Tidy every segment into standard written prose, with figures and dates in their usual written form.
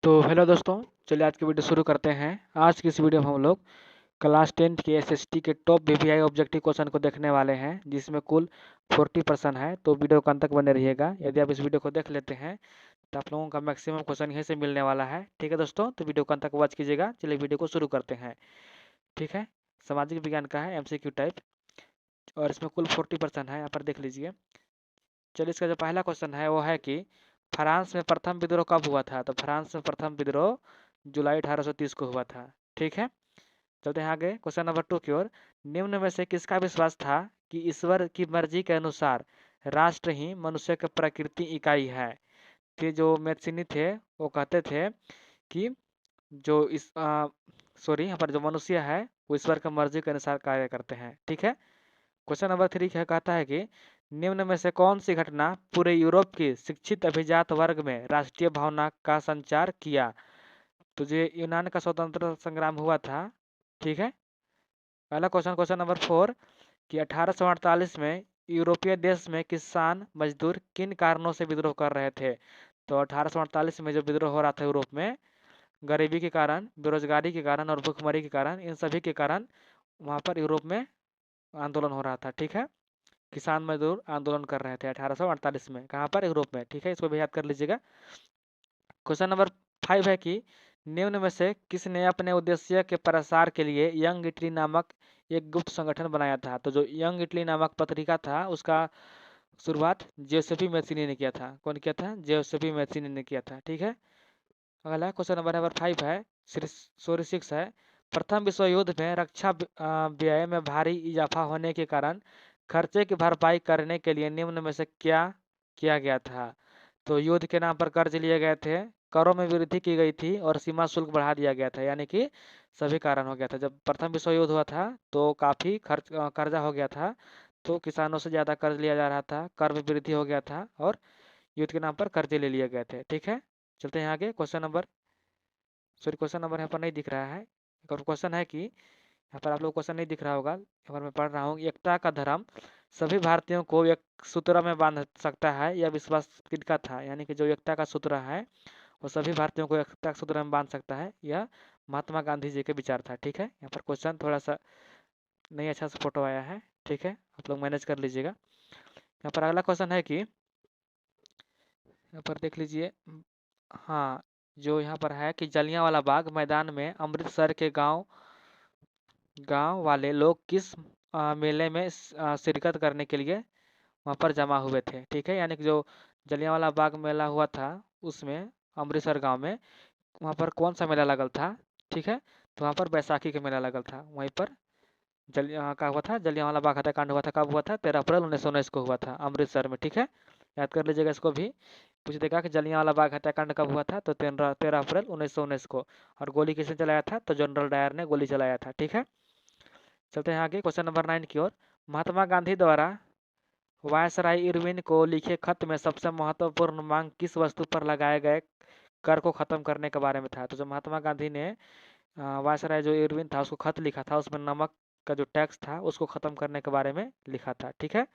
तो हेलो दोस्तों, चलिए आज की वीडियो शुरू करते हैं। आज की इस वीडियो में हम लोग क्लास 10th के एसएसटी के टॉप वीवीआई ऑब्जेक्टिव क्वेश्चन को देखने वाले हैं, जिसमें कुल 40 प्रश्न है। तो वीडियो को अंत तक बने रहिएगा। यदि आप इस वीडियो को देख लेते हैं तो आप लोगों का मैक्सिमम क्वेश्चन यहीं से मिलने वाला है। ठीक है दोस्तों, तो वीडियो को अंत तक वॉच कीजिएगा। चलिए वीडियो को शुरू करते हैं। ठीक है, सामाजिक विज्ञान का है, एमसीक्यू टाइप, और इसमें कुल 40 प्रश्न है। यहाँ पर देख लीजिए। चलिए, इसका जो पहला क्वेश्चन है वो है कि फ्रांस में प्रथम विद्रोह कब हुआ था। तो फ्रांस में प्रथम विद्रोह जुलाई 1830 को हुआ था। ठीक है, चलते हैं आगे क्वेश्चन नंबर 2 की ओर। निम्न में से किसका विश्वास था कि ईश्वर की मर्जी के अनुसार राष्ट्र ही मनुष्य की प्रकृति इकाई है। कि जो मैथिनी थे वो कहते थे कि जो इस यहाँ पर जो मनुष्य है वो ईश्वर की मर्जी के अनुसार कार्य करते हैं। ठीक है, क्वेश्चन नंबर 3 क्या कहता है कि निम्न में से कौन सी घटना पूरे यूरोप की शिक्षित अभिजात वर्ग में राष्ट्रीय भावना का संचार किया। तो ये यूनान का स्वतंत्रता संग्राम हुआ था। ठीक है, पहला क्वेश्चन, क्वेश्चन नंबर 4 कि 1848 में यूरोपीय देश में किसान मजदूर किन कारणों से विद्रोह कर रहे थे। तो 1848 में जो विद्रोह हो रहा था यूरोप में, गरीबी के कारण, बेरोजगारी के कारण और भूखमरी के कारण, इन सभी के कारण वहाँ पर यूरोप में आंदोलन हो रहा था। ठीक है, किसान मजदूर आंदोलन कर रहे थे 1848 में, कहाँ पर, यूरोप में। ठीक है, इसको भी याद कर लीजिएगा। क्वेश्चन नंबर 5 है कि निम्न में से किसने अपने उद्देश्य के प्रसार के लिए यंग इटली नामक एक गुप्त संगठन बनाया था। तो जो यंग इटली नामक पत्रिका था उसका शुरुआत जोसेफी मैथिनी ने किया था। कौन किया था? जोसेफी मैथिनी ने किया था। ठीक है, अगला क्वेश्चन नंबर 5 है, सॉरी 6 है। प्रथम विश्व युद्ध में रक्षा व्यय में भारी इजाफा होने के कारण खर्चे की भरपाई करने के लिए निम्न में से क्या किया गया था। तो युद्ध के नाम पर कर्ज लिए गए थे, करों में वृद्धि की गई थी और सीमा शुल्क बढ़ा दिया गया था। यानी कि सभी कारण हो गया था। जब प्रथम विश्व युद्ध हुआ था तो काफ़ी कर्जा हो गया था, तो किसानों से ज़्यादा कर्ज लिया जा रहा था, कर में वृद्धि हो गया था और युद्ध के नाम पर कर्जे ले लिए गए थे। ठीक है, चलते हैं आगे। क्वेश्चन नंबर यहाँ पर नहीं दिख रहा है। एक और क्वेश्चन है कि यहाँ पर आप लोग क्वेश्चन नहीं दिख रहा होगा, यहाँ पर मैं पढ़ रहा हूँ। एकता का धर्म सभी भारतीयों को एक सूत्र में बांध सकता है, यह विश्वास किसका था। यानी कि जो एकता का सूत्र है वो सभी भारतीयों को एकता के सूत्र में बांध सकता है, यह महात्मा गांधी जी के विचार था। ठीक है, यहाँ पर क्वेश्चन थोड़ा सा नहीं अच्छा सा फोटो आया है। ठीक है, आप लोग मैनेज कर लीजिएगा। यहाँ पर अगला क्वेश्चन है कि यहाँ पर देख लीजिए। हाँ, जो यहाँ पर है कि जलियांवाला बाग मैदान में अमृतसर के गांव गांव वाले लोग किस मेले में शिरकत करने के लिए वहाँ पर जमा हुए थे। ठीक है, यानी कि जो जलियांवाला बाग मेला हुआ था उसमें अमृतसर गांव में, वहाँ पर कौन सा मेला लगल था। ठीक है, तो वहाँ पर बैसाखी का मेला लगल था। वहीं पर का हुआ था, जलियांवाला बाग हत्याकांड हुआ था। कब हुआ था? 13 अप्रैल 1919 को हुआ था अमृतसर में। ठीक है, याद कर लीजिएगा इसको भी। पूछ देगा कि जलियांवाला बाग हत्याकांड कब हुआ था, तो 13 अप्रैल 1919 को। और गोली किसने चलाया था? तो जनरल डायर ने गोली चलाया था। ठीक है, चलते हैं आगे क्वेश्चन नंबर 9 की ओर। महात्मा गांधी द्वारा वायसराय इरविन को लिखे खत में सबसे महत्वपूर्ण मांग किस वस्तु पर लगाए गए कर को खत्म करने के बारे में था। तो जो महात्मा गांधी ने वायसराय जो इरविन था उसको खत लिखा था, उसमें नमक का जो टैक्स था उसको खत्म करने के बारे में लिखा था। ठीक है,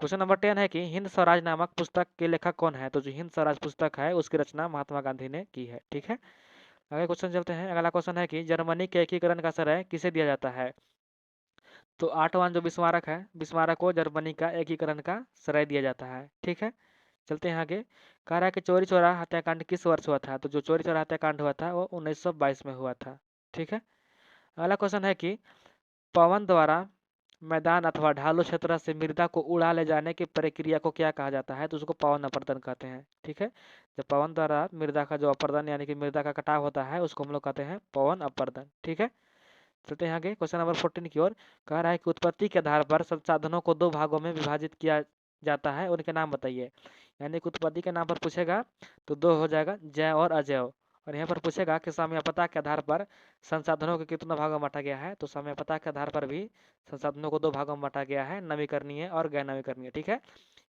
क्वेश्चन नंबर 10 है कि हिंद स्वराज नामक पुस्तक के लेखक कौन है। तो जो हिंद स्वराज पुस्तक है उसकी रचना महात्मा गांधी ने की है। ठीक है, अगले क्वेश्चन चलते हैं। अगला क्वेश्चन है कि जर्मनी के एकीकरण का श्रेय किसे दिया जाता है। तो 8वां जो बिस्मारक है, बिस्मारक को जर्मनी का एकीकरण का श्रेय दिया जाता है। ठीक है, चलते हैं आगे। कह रहा है कि चौरी चौरा हत्याकांड किस वर्ष हुआ था। तो जो चौरी चौरा हत्याकांड हुआ था वो 1922 में हुआ था। ठीक है, अगला क्वेश्चन है कि पवन द्वारा मैदान अथवा ढालू क्षेत्र से मृदा को उड़ा ले जाने की प्रक्रिया को क्या कहा जाता है। तो उसको पवन अपर्दन कहते हैं। ठीक है, जब पवन द्वारा मृदा का जो अपर्दन यानी कि मृदा का कटाव होता है उसको हम लोग कहते हैं पवन अपर्दन। ठीक है, चलते हैं आगे क्वेश्चन नंबर 14 की ओर। कह रहा है कि उत्पत्ति के आधार पर संसाधनों को दो भागों में विभाजित किया जाता है, उनके नाम बताइए। यानी कि उत्पत्ति के नाम पर पूछेगा तो दो हो जाएगा, जैव और अजैव। और यहाँ पर पूछेगा कि साम्यपता के आधार पर संसाधनों को कितना भागों में बांटा गया है। तो साम्यपता के आधार पर भी संसाधनों को दो भागों में बांटा गया है, नवीकरणीय और गैर नवीकरणीय। ठीक है,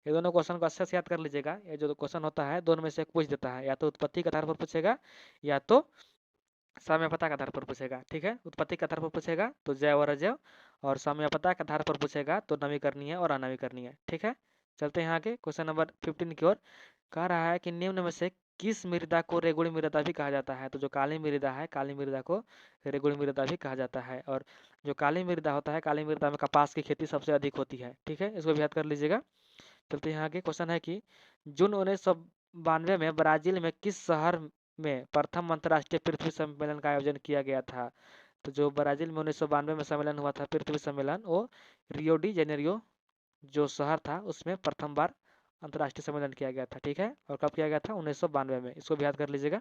ये दोनों क्वेश्चन को अच्छे से याद कर लीजिएगा। ये जो क्वेश्चन होता है दोनों में से एक पूछ देता है, या तो उत्पत्ति के आधार पर पूछेगा या तो साम्यपता के आधार पर पूछेगा। ठीक है, उत्पत्ति के आधार पर पूछेगा तो जैव और अजैव, और साम्यपता के आधार पर पूछेगा तो नवीकरणीय और अनवीकरणीय। ठीक है, चलते हैं आगे क्वेश्चन नंबर 15 की ओर। कह रहा है कि निम्न में से किस मृदा को रेगुड़ मृदा भी कहा जाता है? तो जो काली मृदा है, काली मृदा को रेगुड़ मृदा भी कहा जाता है। और जो काली मृदा होता है, काली मृदा में कपास की खेती सबसे अधिक होती है। ठीक है, इसको भी याद कर लीजिएगा। चलते यहाँ आगे, क्वेश्चन है कि जून 1992 में ब्राजील में किस शहर में प्रथम अंतर्राष्ट्रीय पृथ्वी सम्मेलन का आयोजन किया गया था? तो जो ब्राजील में 1992 में सम्मेलन हुआ था, पृथ्वी सम्मेलन, वो रियो डी जेनेरियो जो शहर था उसमें प्रथम बार अंतर्राष्ट्रीय सम्मेलन किया गया था। ठीक है, और कब किया गया था? 1992 में। इसको भी याद कर लीजिएगा।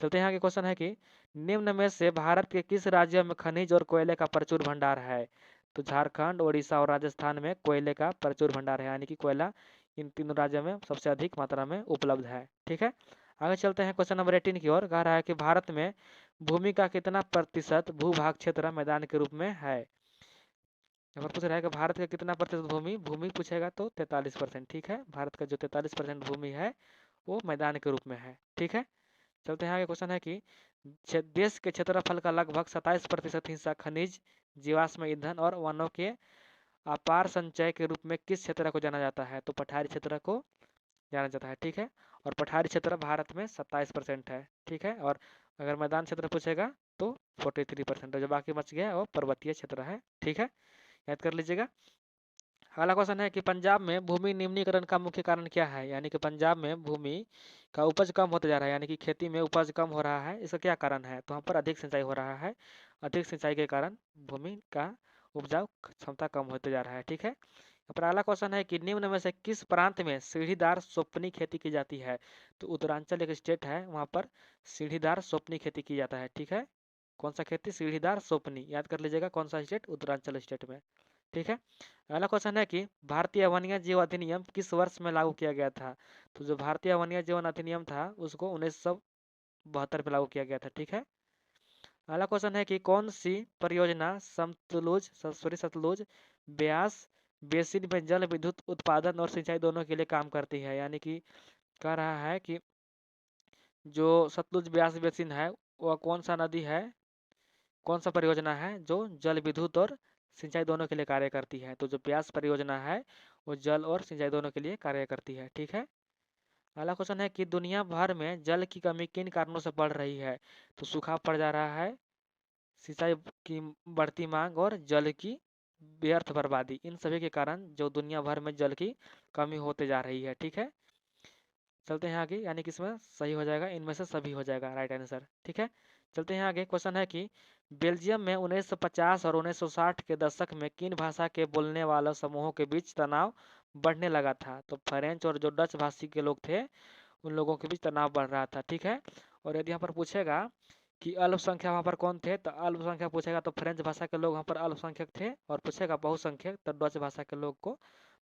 चलते हैं यहाँ के, क्वेश्चन है कि निम्न में से भारत के किस राज्य में खनिज और कोयले का प्रचुर भंडार है? तो झारखंड, ओडिशा और राजस्थान में कोयले का प्रचुर भंडार है, यानी कि कोयला इन तीनों राज्यों में सबसे अधिक मात्रा में उपलब्ध है। ठीक है, आगे चलते हैं क्वेश्चन नंबर 18 की ओर। कह रहा है कि भारत में भूमि का कितना प्रतिशत भूभाग क्षेत्र मैदान के रूप में है? यहाँ पर पूछ रहा है कि भारत का कितना प्रतिशत भूमि, भूमि पूछेगा तो 43%। ठीक है, भारत का जो 43% भूमि है वो मैदान के रूप में है। ठीक है, चलते हैं आगे। क्वेश्चन है कि देश के क्षेत्रफल का लगभग 27% हिस्सा खनिज, जीवाश्म ईंधन और वनों के अपार संचय के रूप में किस क्षेत्र को जाना जाता है? तो पठारी क्षेत्र को जाना जाता है। ठीक है, और पठारी क्षेत्र भारत में 27% है। ठीक है, और अगर मैदान क्षेत्र पूछेगा तो 43% है, जो बाकी बच गया वो पर्वतीय क्षेत्र है। ठीक है, याद कर लीजिएगा। अगला क्वेश्चन है कि पंजाब में भूमि निम्नीकरण का मुख्य कारण क्या है? यानी कि पंजाब में भूमि का उपज कम होते जा रहा है, यानी कि खेती में उपज कम हो रहा है, इसका क्या कारण है? तो वहाँ पर अधिक सिंचाई हो रहा है, अधिक सिंचाई के कारण भूमि का उपजाऊ क्षमता कम होते जा रहा है। ठीक है, यहाँ पर अगला क्वेश्चन है कि निम्न में से किस प्रांत में सीढ़ीदार सोपनी खेती की जाती है? तो उत्तरांचल एक स्टेट है, वहाँ पर सीढ़ीदार सोपनी खेती की जाता है। ठीक है, कौन सा खेती? सीढ़ीदार सोपनी। याद कर लीजिएगा, कौन सा स्टेट? उत्तरांचल स्टेट में। ठीक है, अगला क्वेश्चन है कि भारतीय वन्य जीव अधिनियम किस वर्ष में लागू किया गया था? तो जो भारतीय वन्य जीवन अधिनियम था उसको 1972 में लागू किया गया था। ठीक है, अगला क्वेश्चन है कि कौन सी परियोजना सतलुज ब्यास बेसिन में जल विद्युत उत्पादन और सिंचाई दोनों के लिए काम करती है? यानी कि कह रहा है कि जो सतलुज ब्यास बेसिन है वह कौन सा नदी है, कौन सा परियोजना है जो जल विद्युत और सिंचाई दोनों के लिए कार्य करती है? तो जो ब्यास परियोजना है वो जल और सिंचाई दोनों के लिए कार्य करती है। ठीक है, अगला क्वेश्चन है कि दुनिया भर में जल की कमी किन कारणों से बढ़ रही है? तो सूखा पड़ जा रहा है, सिंचाई की बढ़ती मांग और जल की व्यर्थ बर्बादी, इन सभी के कारण जो दुनिया भर में जल की कमी होते जा रही है। ठीक है, चलते हैं आगे, यानी कि इसमें सही हो जाएगा, इनमें से सभी हो जाएगा राइट आंसर। ठीक है, चलते हैं आगे। क्वेश्चन है कि बेल्जियम में 1950 और 1960 के दशक में किन भाषा के बोलने वालों समूहों के बीच तनाव बढ़ने लगा था? तो फ्रेंच और जो डच भाषी के लोग थे उन लोगों के बीच तनाव बढ़ रहा था। ठीक है, और यदि यहाँ पर पूछेगा कि अल्पसंख्यक वहाँ पर कौन थे, तो अल्पसंख्यक पूछेगा तो फ्रेंच भाषा के लोग वहाँ पर अल्पसंख्यक थे, और पूछेगा बहुसंख्यक तो डच भाषा के लोग को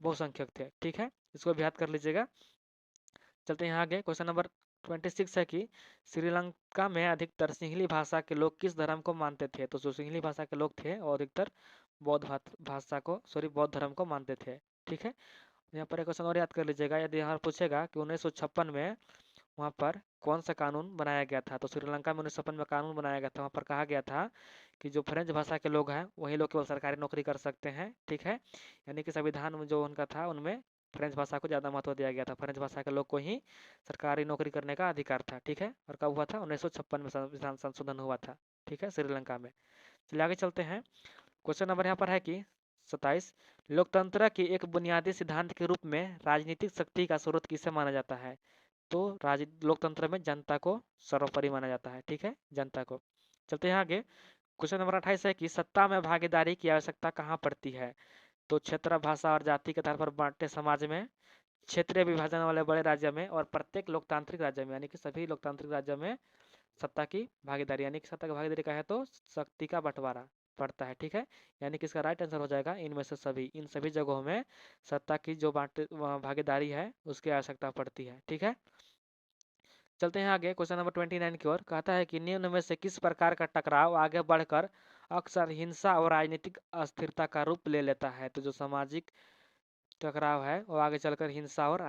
बहुसंख्यक थे। ठीक है, इसको भी याद कर लीजिएगा। चलते हैं यहाँ आगे। क्वेश्चन नंबर 26 है कि श्रीलंका में अधिकतर सिंहली भाषा के लोग किस धर्म को मानते थे? तो जो सिंहली भाषा के लोग थे और अधिकतर बौद्ध धर्म को मानते थे। ठीक है, यहाँ पर एक क्वेश्चन और याद कर लीजिएगा। यदि यहाँ पूछेगा कि 1956 में वहाँ पर कौन सा कानून बनाया गया था? तो श्रीलंका में 1956 में कानून बनाया गया था, वहाँ पर कहा गया था कि जो फ्रेंच भाषा के लोग हैं वही लोग केवल सरकारी नौकरी कर सकते हैं। ठीक है, यानी कि संविधान में जो उनका था उनमें फ्रेंच भाषा को ज़्यादा महत्व दिया गया था, फ्रेंच भाषा के लोग को ही सरकारी नौकरी करने का अधिकार था। ठीक है, और कब हुआ था? 1956 में संविधान संशोधन हुआ था। ठीक है, श्रीलंका में। चलिए आगे चलते हैं। क्वेश्चन नंबर यहाँ पर है कि 27, लोकतंत्र के एक बुनियादी सिद्धांत के रूप में राजनीतिक शक्ति का स्रोत किसे माना जाता है? तो लोकतंत्र में जनता को सर्वोपरि माना जाता है। ठीक है, जनता को। चलते हैं आगे। क्वेश्चन नंबर 28 है कि सत्ता में भागीदारी की आवश्यकता कहाँ पड़ती है? तो क्षेत्र, भाषा और जाति के आधार पर बांटे समाज में, क्षेत्रीय विभाजन वाले बड़े राज्य में, और प्रत्येक लोकतांत्रिक राज्य में, यानी कि सभी लोकतांत्रिक राज्यों में सत्ता की भागीदारी, यानी कि सत्ता की भागीदारी का है तो शक्ति का बंटवारा पड़ता है। ठीक है, यानी कि इसका राइट आंसर हो जाएगा इनमें से सभी, इन सभी जगहों में सत्ता की जो भागीदारी है उसकी आवश्यकता पड़ती है। ठीक है, चलते हैं आगे। क्वेश्चन नंबर 29 की ओर। कहता है कि निम्न में से किस प्रकार का टकराव आगे बढ़कर अक्सर हिंसा और राजनीतिक अस्थिरता का रूप ले लेता है? तो जो सामाजिक टकराव है वो आगे चलकर हिंसा और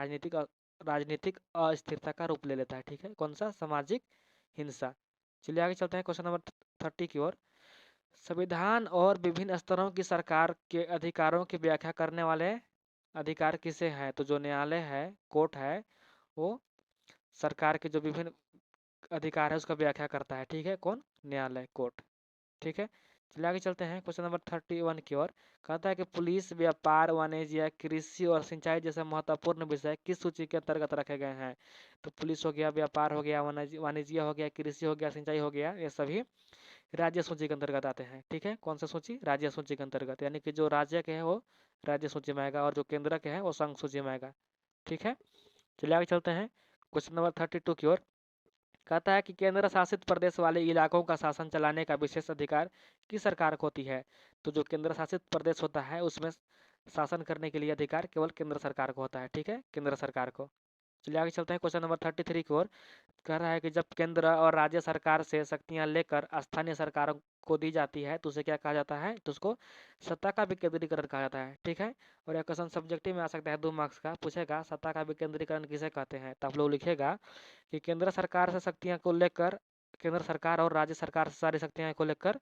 राजनीतिक अस्थिरता का रूप ले लेता है। ठीक है, कौन सा? सामाजिक हिंसा। चलिए आगे चलते हैं क्वेश्चन नंबर 30 की ओर। संविधान और विभिन्न स्तरों की सरकार के अधिकारों की व्याख्या करने वाले अधिकार किसे हैं? तो जो न्यायालय है, कोर्ट है, वो सरकार के जो विभिन्न अधिकार है उसका व्याख्या करता है। ठीक है, कौन? न्यायालय, कोर्ट। ठीक है, चलिए आगे चलते हैं क्वेश्चन नंबर 31 की ओर। कहता है कि पुलिस, व्यापार, वाणिज्य, कृषि और सिंचाई जैसे महत्वपूर्ण विषय किस सूची के अंतर्गत रखे गए हैं? तो पुलिस हो गया, व्यापार हो गया, वाणिज्य हो गया, कृषि हो गया, सिंचाई हो गया, ये सभी राज्य सूची के अंतर्गत आते हैं। ठीक है, कौन सा सूची? राज्य सूची के अंतर्गत, यानी कि जो राज्य के है वो राज्य सूची में आएगा और जो केंद्र के है वो संघ सूची में आएगा। ठीक है, चलिए आगे चलते हैं क्वेश्चन नंबर 32 की ओर। कहता है कि केंद्र शासित प्रदेश वाले इलाकों का शासन चलाने का विशेष अधिकार किस सरकार को होती है? तो जो केंद्र शासित प्रदेश होता है उसमें शासन करने के लिए अधिकार केवल केंद्र सरकार को होता है। ठीक है, केंद्र सरकार को। चलिए आगे चलते हैं क्वेश्चन नंबर 33 की ओर। कह रहा है कि जब केंद्र और राज्य सरकार से शक्तियां लेकर स्थानीय सरकारों को दी जाती है तो उसे क्या कहा जाता है? तो उसको सत्ता का विकेंद्रीकरण कहा जाता है। ठीक है, और यह क्वेश्चन सब्जेक्टिव में आ सकता है, 2 मार्क्स का पूछेगा, सत्ता का विकेंद्रीकरण किसे कहते हैं? तो आप लोग लिखेगा कि केंद्र सरकार से शक्तियां को लेकर, केंद्र सरकार और राज्य सरकार से सारी शक्तियां को लेकर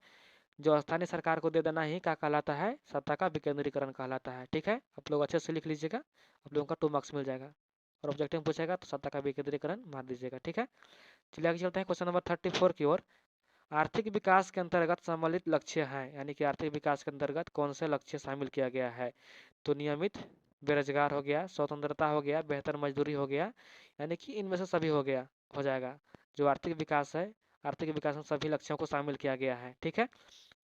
जो स्थानीय सरकार को दे देना ही क्या कहलाता है? सत्ता का विकेंद्रीकरण कहलाता है। ठीक है, आप लोग अच्छे से लिख लीजिएगा, आप लोगों का 2 मार्क्स मिल जाएगा। और ऑब्जेक्टिव में पूछेगा तो सत्ता का विकेंद्रीकरण मार दीजिएगा। ठीक है, चलिए आगे चलते हैं क्वेश्चन नंबर 34 की ओर। आर्थिक विकास के अंतर्गत सम्मिलित लक्ष्य हैं, यानी कि आर्थिक विकास के अंतर्गत कौन से लक्ष्य शामिल किया गया है? तो नियमित बेरोजगार हो गया, स्वतंत्रता हो गया, बेहतर मजदूरी हो गया, यानी कि इनमें से सभी हो गया, हो जाएगा। जो आर्थिक विकास है, आर्थिक विकास में सभी लक्ष्यों को शामिल किया गया है। ठीक है,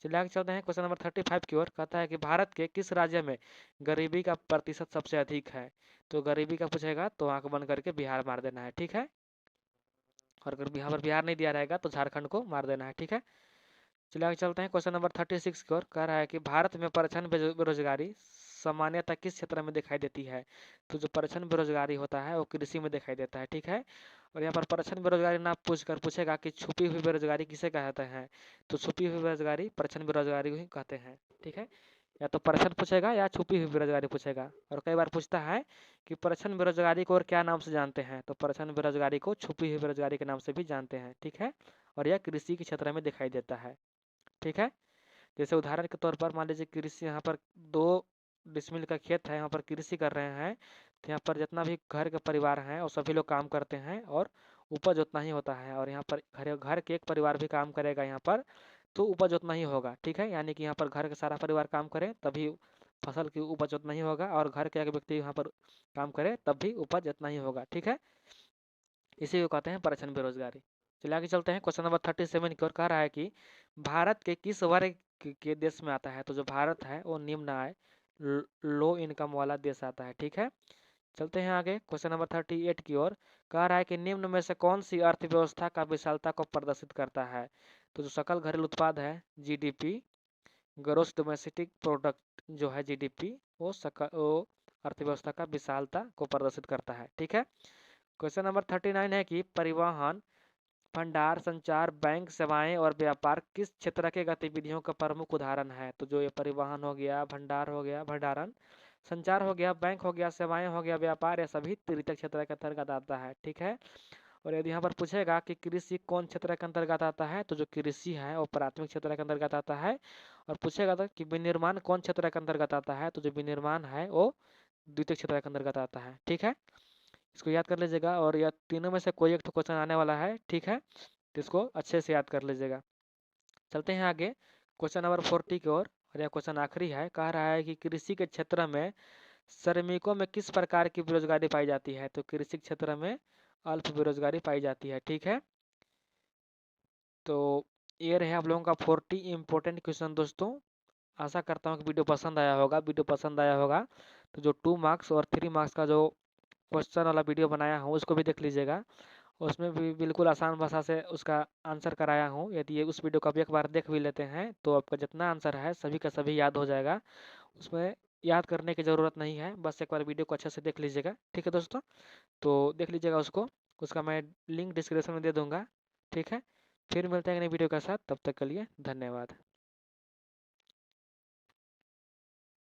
चलिए आगे चलते हैं क्वेश्चन नंबर 35 की ओर। कहता है कि भारत के किस राज्य में गरीबी का प्रतिशत सबसे अधिक है? तो गरीबी का पूछेगा तो आंख बंद करके बिहार मार देना है। ठीक है, और अगर यहाँ पर बिहार नहीं दिया रहेगा तो झारखंड को मार देना है। ठीक है, चलिए आगे चलते हैं क्वेश्चन नंबर 36 की ओर। कह रहा है कि भारत में परिछन बेरोजगारी सामान्यतः किस क्षेत्र में दिखाई देती है? तो जो परिछन बेरोजगारी होता है वो कृषि में दिखाई देता है। ठीक है, और यहाँ पर परिछन बेरोजगारी ना पूछकर पूछेगा कि छुपी हुई बेरोजगारी किसे कहते हैं? तो छुपी हुई बेरोजगारी परिछन बेरोजगारी ही कहते हैं। ठीक है, या तो परिछन पूछेगा या छुपी हुई बेरोजगारी पूछेगा। और कई बार पूछता है कि परिछन बेरोजगारी को और क्या नाम से जानते हैं? तो परिछन बेरोजगारी को छुपी हुई बेरोजगारी के नाम से भी जानते हैं। ठीक है, और यह कृषि के क्षेत्र में दिखाई देता है। ठीक है, जैसे उदाहरण के तौर पर मान लीजिए कृषि, यहाँ पर 2 डिसमिल का खेत है, यहाँ पर कृषि कर रहे हैं, तो यहाँ पर जितना भी घर के परिवार हैं और सभी लोग काम करते हैं और उपज उतना ही होता है। और यहाँ पर घर घर के एक परिवार भी काम करेगा यहाँ पर तो उपज उतना ही होगा। ठीक है, यानी कि यहाँ पर घर का सारा परिवार काम करे तभी फसल की उपज उतना ही होगा, और घर के एक व्यक्ति यहाँ पर काम करे तब भी उपज उतना ही होगा। ठीक है, इसी को कहते हैं परिछन बेरोजगारी। चलिए आगे चलते हैं क्वेश्चन नंबर 37 की ओर। कह रहा है कि भारत के किस वर्ग के देश में आता है? तो जो भारत है वो निम्न आय, लो इनकम वाला देश आता है। ठीक है, चलते हैं आगे क्वेश्चन नंबर 38 की ओर। कह रहा है कि निम्न में से कौन सी अर्थव्यवस्था का विशालता को प्रदर्शित करता है? तो जो सकल घरेलू उत्पाद है, जीडीपी, ग्रोस डोमेस्टिक प्रोडक्ट जो है जीडीपी, वो अर्थव्यवस्था का विशालता को प्रदर्शित करता है। ठीक है, क्वेश्चन नंबर 39 है कि परिवहन, भंडार, संचार, बैंक सेवाएं और व्यापार किस क्षेत्र के गतिविधियों का प्रमुख उदाहरण है? तो जो ये परिवहन हो गया, भंडार हो गया, भंडारण, संचार हो गया, बैंक हो गया, सेवाएं हो गया, व्यापार, ये सभी तृतीय क्षेत्र के अंतर्गत आता है। ठीक है, और यदि यहाँ पर पूछेगा कि कृषि कौन क्षेत्र के अंतर्गत आता है? तो जो कृषि है वो प्राथमिक क्षेत्र के अंतर्गत आता है। और पूछेगा था कि विनिर्माण कौन क्षेत्र के अंतर्गत आता है? तो जो विनिर्माण है वो द्वितीय क्षेत्र के अंतर्गत आता है। ठीक है, इसको याद कर लीजिएगा, और यह तीनों में से कोई एक तो क्वेश्चन आने वाला है। ठीक है, तो इसको अच्छे से याद कर लीजिएगा। चलते हैं आगे क्वेश्चन नंबर 40 की ओर, और यह क्वेश्चन आखिरी है। कह रहा है कि कृषि के क्षेत्र में श्रमिकों में किस प्रकार की बेरोजगारी पाई जाती है? तो कृषि क्षेत्र में अल्प बेरोजगारी पाई जाती है। ठीक है, तो ये रहे आप लोगों का 40 इंपॉर्टेंट क्वेश्चन दोस्तों। आशा करता हूँ कि वीडियो पसंद आया होगा। वीडियो पसंद आया होगा तो जो 2 मार्क्स और 3 मार्क्स का जो क्वेश्चन वाला वीडियो बनाया हूँ उसको भी देख लीजिएगा। उसमें भी बिल्कुल आसान भाषा से उसका आंसर कराया हूँ। यदि ये उस वीडियो को आप एक बार देख भी लेते हैं तो आपका जितना आंसर है सभी का सभी याद हो जाएगा। उसमें याद करने की ज़रूरत नहीं है, बस एक बार वीडियो को अच्छे से देख लीजिएगा। ठीक है दोस्तों, तो देख लीजिएगा उसको, उसका मैं लिंक डिस्क्रिप्शन में दे दूँगा। ठीक है, फिर मिलते हैं नई वीडियो के साथ, तब तक के लिए धन्यवाद।